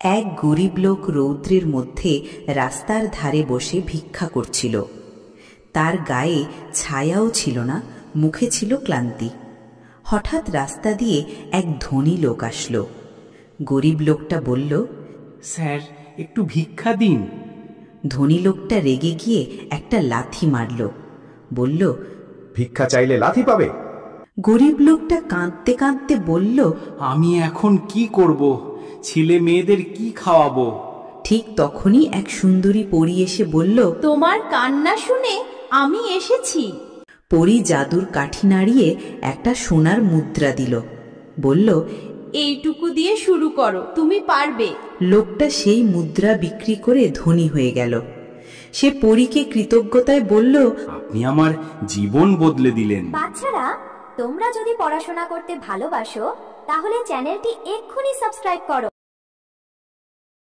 এক গরিব লোক রৌদ্রের মধ্যে রাস্তার ধারে বসে ভিক্ষা করছিল। তার গায়ে ছায়াও ছিল না, মুখে ছিল ক্লান্তি। হঠাৎ রাস্তা দিয়ে এক ধনী লোক আসলো। গরিব লোকটা বলল, স্যার, একটু ভিক্ষা দিন। ধনী লোকটা রেগে গিয়ে একটা লাথি মারল। বলল, ভিক্ষা চাইলে লাথি পাবে? গরিব লোকটা কাঁদতে কাঁদতে বলল, আমি এখন কি করব? ছেলে মেয়েদের কি খাওয়াবো? ঠিক তখনই এক সুন্দরী পরী এসে বলল, তোমার কান্না শুনে আমি এসেছি। পরী জাদুর কাঠি নাড়িয়ে একটা সোনার মুদ্রা দিল। বলল, এইটুকু দিয়ে শুরু করো, তুমি পারবে। লোকটা সেই মুদ্রা বিক্রি করে ধনী হয়ে গেল। সে পরীকে কৃতজ্ঞতায় বলল, আপনি আমার জীবন বদলে দিলেন। বাচ্চারা, তোমরা যদি পড়াশোনা করতে ভালোবাসো তাহলে চ্যানেলটি এক্ষুনি সাবস্ক্রাইব করো।